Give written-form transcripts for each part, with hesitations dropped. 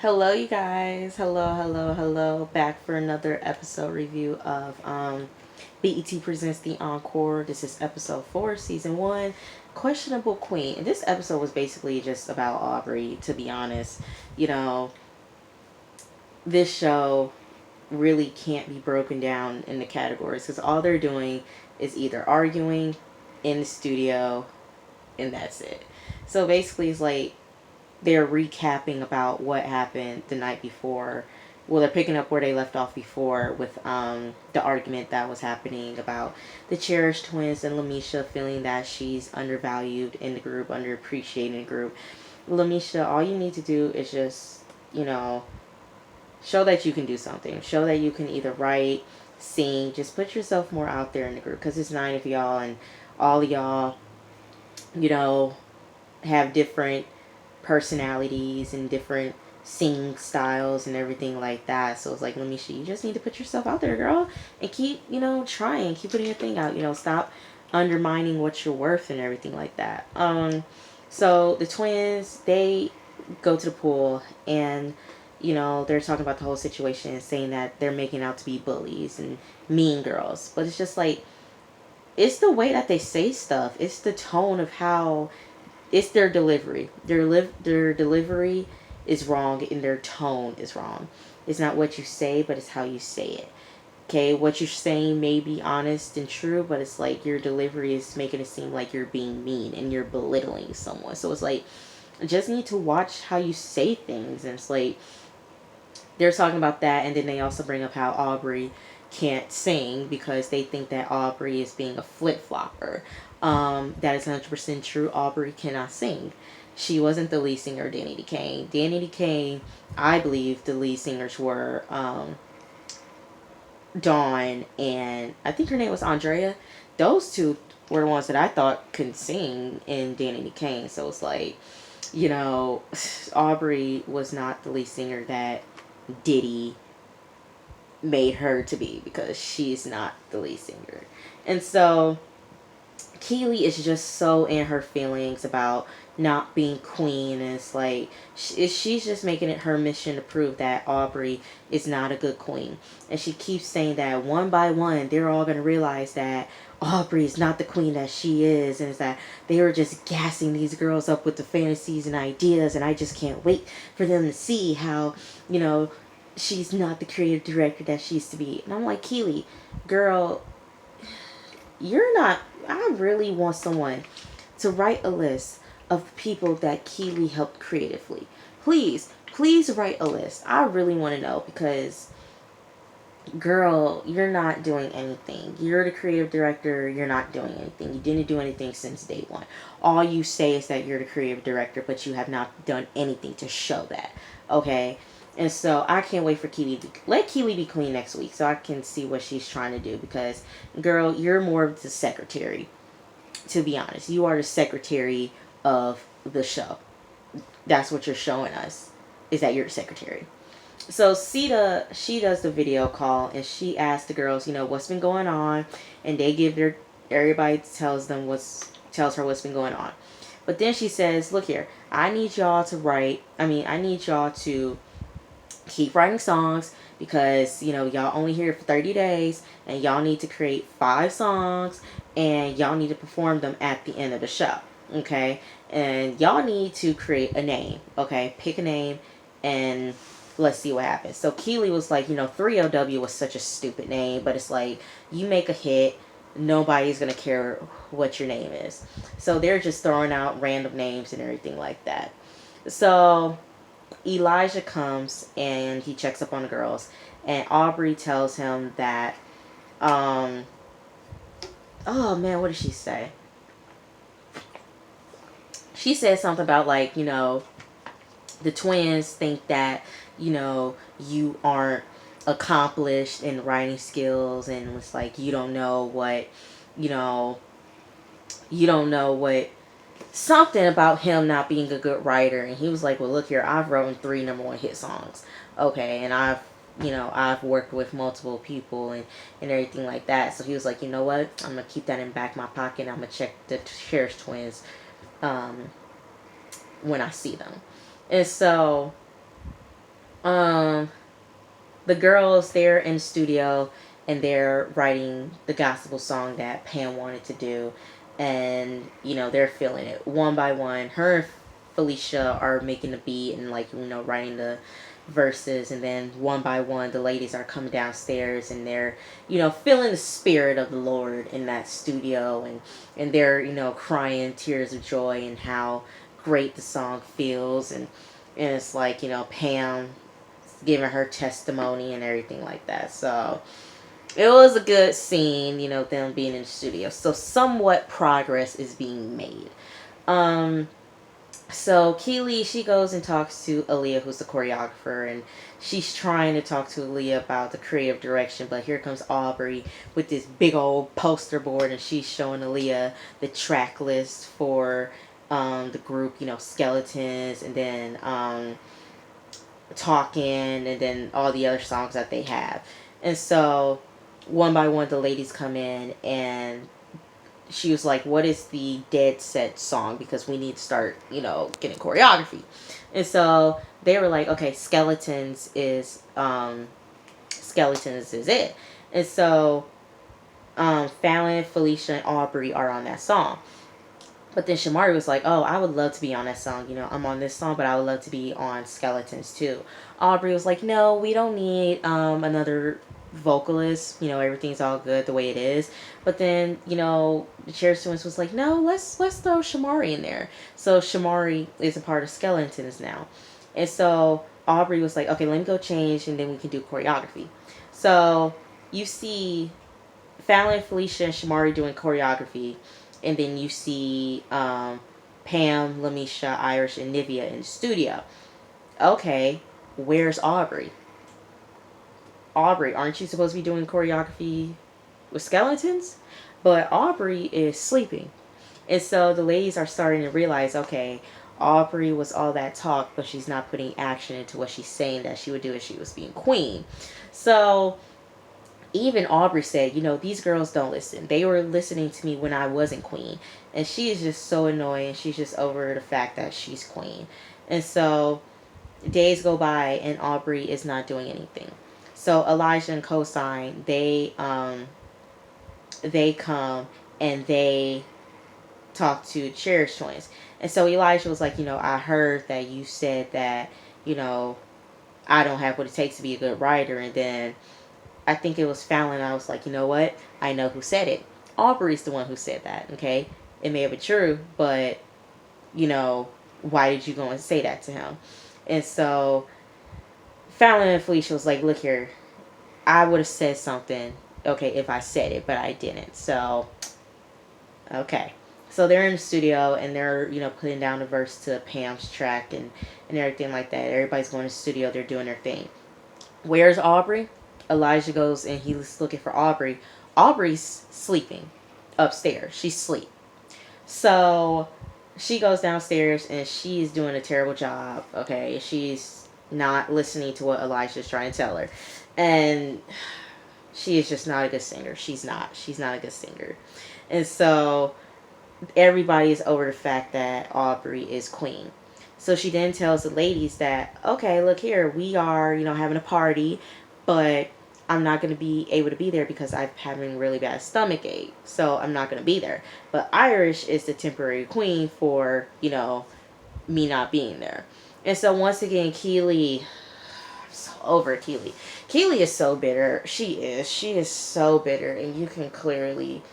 Hello, you guys. Hello. Back for another episode review of BET Presents the Encore. This is episode 4, season 1, Questionable Queen. And this episode was basically just about Aubrey, to be honest. You know, this show really can't be broken down into categories because all they're doing is either arguing in the studio and that's it. So basically, it's like they're recapping about what happened the night before. Well, they're picking up where they left off before with the argument that was happening about the Cherished twins and Lamisha feeling that she's undervalued in the group, underappreciated in the group. Lamisha, all you need to do is just, show that you can do something. Show that you can either write, sing, just put yourself more out there in the group because it's 9 of y'all and all of y'all, you know, have different personalities and different singing styles and everything like that. So it's like, let me see, you just need to put yourself out there, girl, and keep, trying, keep putting your thing out, stop undermining what you're worth and everything like that. So the twins, they go to the pool and they're talking about the whole situation and saying that they're making out to be bullies and mean girls. But it's just like, it's the way that they say stuff. It's the tone of how, it's their delivery. Their delivery is wrong and their tone is wrong. It's not what you say, but it's how you say it. Okay, what you're saying may be honest and true, but it's like your delivery is making it seem like you're being mean and you're belittling someone. So it's like, just need to watch how you say things. And it's like, they're talking about that, and then they also bring up how Aubrey can't sing because they think that Aubrey is being a flip-flopper. That is 100% true. Aubrey cannot sing. She wasn't the lead singer of Danny Kane. Danny Kane, I believe the lead singers were Dawn and I think her name was Andrea. Those two were the ones that I thought could sing in Danny Kane. So it's like, Aubrey was not the lead singer that Diddy made her to be because she's not the lead singer. And so Keely is just so in her feelings about not being queen, and it's like she's just making it her mission to prove that Aubrey is not a good queen. And she keeps saying that one by one they're all going to realize that Aubrey is not the queen that she is, and it's that they were just gassing these girls up with the fantasies and ideas, and I just can't wait for them to see how, she's not the creative director that she used to be. And I'm like, Keely, girl, you're not. I really want someone to write a list of people that Keely helped creatively. Please write a list. I really want to know because, girl, you're not doing anything. You're the creative director. You're not doing anything. You didn't do anything since day one. All you say is that you're the creative director, but you have not done anything to show that. Okay? And so I can't wait for Keely to let Keely be queen next week so I can see what she's trying to do because, girl, you're more of the secretary. To be honest, you are the secretary of the show. That's what you're showing us, is that you're the secretary. So Sita, she does the video call and she asks the girls, what's been going on, and they give their, everybody tells her what's been going on. But then she says, look here, I need y'all to keep writing songs because y'all only here for 30 days and y'all need to create 5 songs and y'all need to perform them at the end of the show. Okay, and y'all need to create a name. Okay, pick a name and let's see what happens. So Keely was like, 3LW was such a stupid name, but it's like, you make a hit, nobody's gonna care what your name is. So they're just throwing out random names and everything like that. So Elijah comes and he checks up on the girls, and Aubrey tells him that, oh man, what did she say? She said something about like, the twins think that, you aren't accomplished in writing skills, and it's like you don't know what, you don't know what, something about him not being a good writer. And he was like, well, look here, I've written 3 number 1 hit songs. Okay, and I've worked with multiple people and everything like that. So he was like, you know what, I'm gonna keep that in back my pocket. I'm gonna check the Cherished twins when I see them. And so the girls, they're in the studio and they're writing the gospel song that Pam wanted to do. And, they're feeling it one by one. Her and Felicia are making the beat and, like, writing the verses. And then one by one, the ladies are coming downstairs and they're, feeling the spirit of the Lord in that studio. And they're, crying tears of joy and how great the song feels. And it's like, Pam giving her testimony and everything like that. So it was a good scene, them being in the studio. So somewhat progress is being made. So Keely, she goes and talks to Aaliyah, who's the choreographer, and she's trying to talk to Aaliyah about the creative direction, but here comes Aubrey with this big old poster board, and she's showing Aaliyah the track list for the group, Skeletons, and then Talking, and then all the other songs that they have. And so one by one, the ladies come in, and she was like, what is the Dead Set song? Because we need to start, getting choreography. And so they were like, okay, Skeletons is it. And so Fallon, Felicia, and Aubrey are on that song. But then Shamari was like, oh, I would love to be on that song. I'm on this song, but I would love to be on Skeletons too. Aubrey was like, no, we don't need another vocalist. Everything's all good the way it is. But then, the Cheers Twins was like, no, let's throw Shamari in there. So Shamari is a part of Skeletons now. And so Aubrey was like, okay, let me go change and then we can do choreography. So you see Fallon, Felicia, and Shamari doing choreography. And then you see Pam, Lamisha, Irish, and Nivea in the studio. Okay, where's Aubrey? Aubrey, aren't you supposed to be doing choreography with Skeletons? But Aubrey is sleeping. And so the ladies are starting to realize, okay, Aubrey was all that talk, but she's not putting action into what she's saying that she would do if she was being queen. So even Aubrey said, these girls don't listen. They were listening to me when I wasn't queen. And she is just so annoying. She's just over the fact that she's queen. And so days go by and Aubrey is not doing anything. So Elijah and Cosign, they come and they talk to Cherish Twins. And so Elijah was like, I heard that you said that, I don't have what it takes to be a good writer. And then I think it was Fallon. I was like, you know what? I know who said it. Aubrey's the one who said that, okay? It may have been true, but, why did you go and say that to him? And so Fallon and Felicia was like, look here, I would have said something, okay, if I said it, but I didn't. So, okay. So they're in the studio and they're, putting down the verse to Pam's track and everything like that. Everybody's going to the studio. They're doing their thing. Where's Aubrey? Elijah goes and he's looking for Aubrey. Aubrey's sleeping upstairs. She's asleep. So she goes downstairs and she's doing a terrible job. Okay, she's not listening to what Elijah's trying to tell her. And she is just not a good singer. She's not a good singer. And so everybody is over the fact that Aubrey is queen. So she then tells the ladies that, okay, look here, we are, having a party, but I'm not going to be able to be there because I'm having really bad stomach ache. So I'm not going to be there. But Irish is the temporary queen for, me not being there. And so once again, Keely, I'm so over Keely. Keely is so bitter. She is so bitter. And you can clearly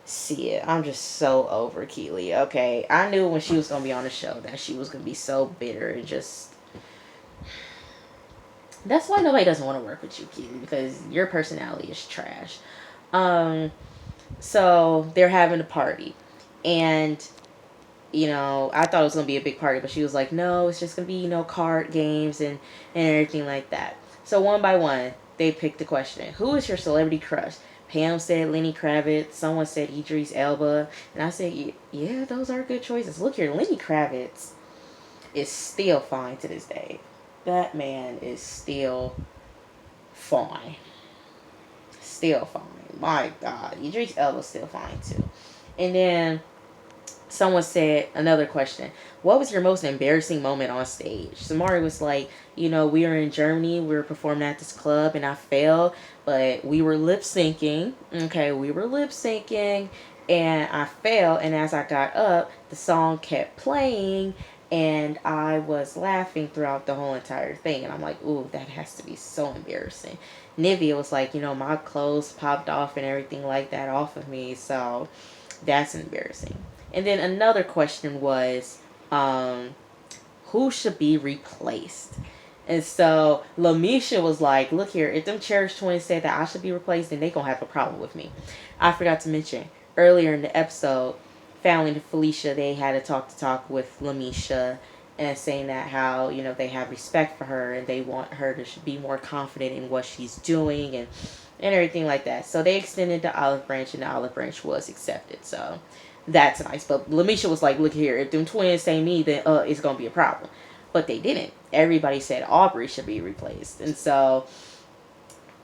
see it. I'm just so over Keely. Okay. I knew when she was going to be on the show that she was going to be so bitter and just... That's why nobody doesn't want to work with you, Keely, because your personality is trash. So they're having a party. And, I thought it was going to be a big party, but she was like, no, it's just going to be, card games and everything like that. So one by one, they picked the question. Who is your celebrity crush? Pam said Lenny Kravitz. Someone said Idris Elba. And I said, yeah, those are good choices. Look here, Lenny Kravitz is still fine to this day. That man is still fine. Still fine. My God. Idris Elba's still fine too. And then someone said, another question, what was your most embarrassing moment on stage? Samari was like, we were in Germany, we were performing at this club, and I fell, but we were lip syncing. Okay, we were lip syncing, and I fell, and as I got up, the song kept playing, and I was laughing throughout the whole entire thing. And I'm like, ooh, that has to be so embarrassing. Nivea was like, my clothes popped off and everything like that off of me, so that's embarrassing. And then another question was, who should be replaced? And so Lamisha was like, look here, if them Cherish twins said that I should be replaced, then they gonna have a problem with me. I forgot to mention, earlier in the episode, Fallon and Felicia, they had a talk with Lamisha, and saying that how, they have respect for her and they want her to be more confident in what she's doing and everything like that. So they extended the olive branch, and the olive branch was accepted. So that's nice. But Lamisha was like, look here, if them twins say me, then it's going to be a problem. But they didn't. Everybody said Aubrey should be replaced. And so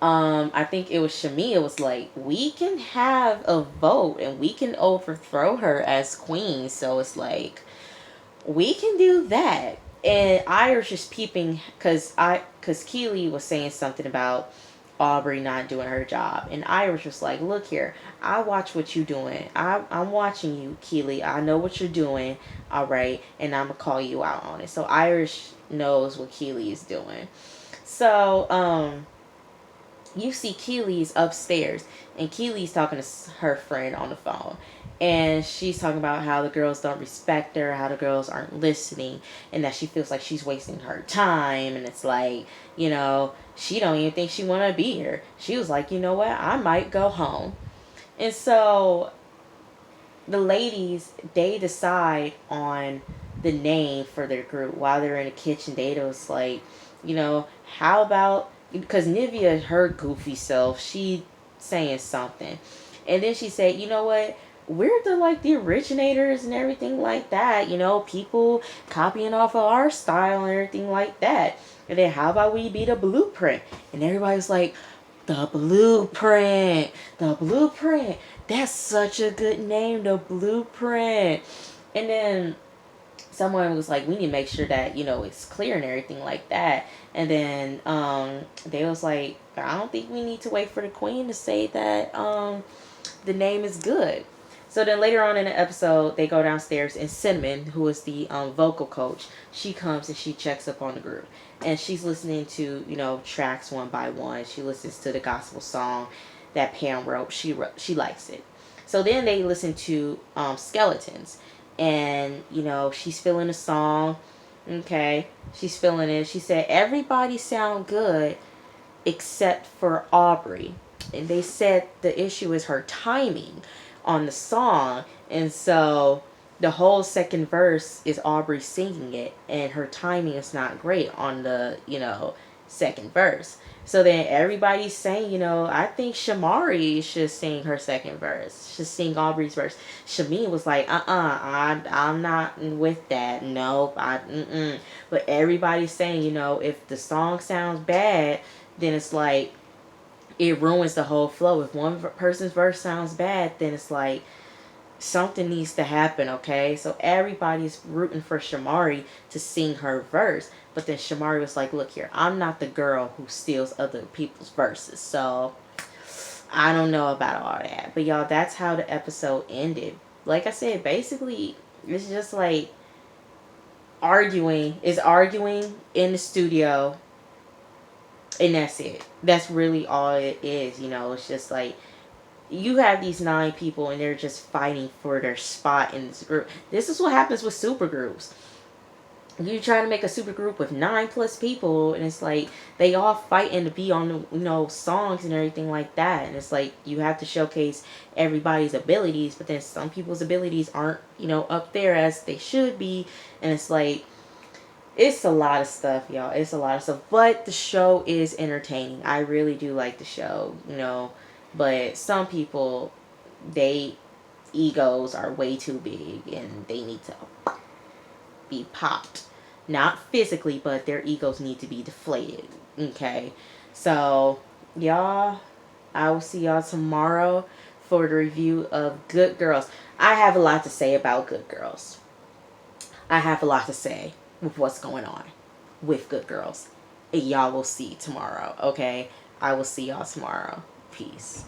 I think it was Shamia was like, we can have a vote and we can overthrow her as queen. So it's like, we can do that. And Irish is peeping because Keely was saying something about Aubrey not doing her job, and Irish was like, look here, I watch what you're doing. I'm watching you, Keely. I know what you're doing, all right, and I'm gonna call you out on it. So Irish knows what Keely is doing. So you see Keely's upstairs, and Keely's talking to her friend on the phone, and she's talking about how the girls don't respect her, how the girls aren't listening, and that she feels like she's wasting her time. And it's like, she don't even think she want to be here. She was like, you know what, I might go home. And so the ladies, they decide on the name for their group while they're in the kitchen. Data was like, how about, because Nivea, her goofy self, she saying something, and then she said, you know what, we're the originators and everything like that, people copying off of our style and everything like that. And then how about we be the blueprint? And everybody's like, the blueprint, that's such a good name, the blueprint. And then someone was like, we need to make sure that it's clear and everything like that. And then they was like, I don't think we need to wait for the queen to say that the name is good. So then later on in the episode, they go downstairs, and Cinnamon, who is the vocal coach, she comes and she checks up on the group, and she's listening to tracks one by one. She listens to the gospel song that Pam wrote. She likes it. So then they listen to Skeletons, and she's feeling the song. Okay, she's feeling it. She said everybody sound good except for Aubrey, and they said the issue is her timing on the song. And so the whole second verse is Aubrey singing it, and her timing is not great on the second verse. So then everybody's saying, I think Shamari should sing her second verse, should sing Aubrey's verse. Shameen was like, I'm not with that. Nope, But everybody's saying, if the song sounds bad, then it's like, it ruins the whole flow. If one person's verse sounds bad, then it's like, something needs to happen, okay? So everybody's rooting for Shamari to sing her verse. But then Shamari was like, look here, I'm not the girl who steals other people's verses. So I don't know about all that. But y'all, that's how the episode ended. Like I said, basically, it's just like arguing in the studio. And that's it. That's really all it is. It's just like, you have these 9 people and they're just fighting for their spot in this group. This is what happens with super groups. You try to make a super group with 9+ people, and it's like they all fighting to be on the songs and everything like that. And it's like you have to showcase everybody's abilities, but then some people's abilities aren't up there as they should be. And it's like, it's a lot of stuff, y'all. It's a lot of stuff, but the show is entertaining. I really do like the show, But some people, they egos are way too big and they need to be popped. Not physically, but their egos need to be deflated. Okay? So, y'all, I will see y'all tomorrow for the review of Good Girls. I have a lot to say about Good Girls. I have a lot to say with what's going on with Good Girls. Y'all will see tomorrow, okay? I will see y'all tomorrow. Peace.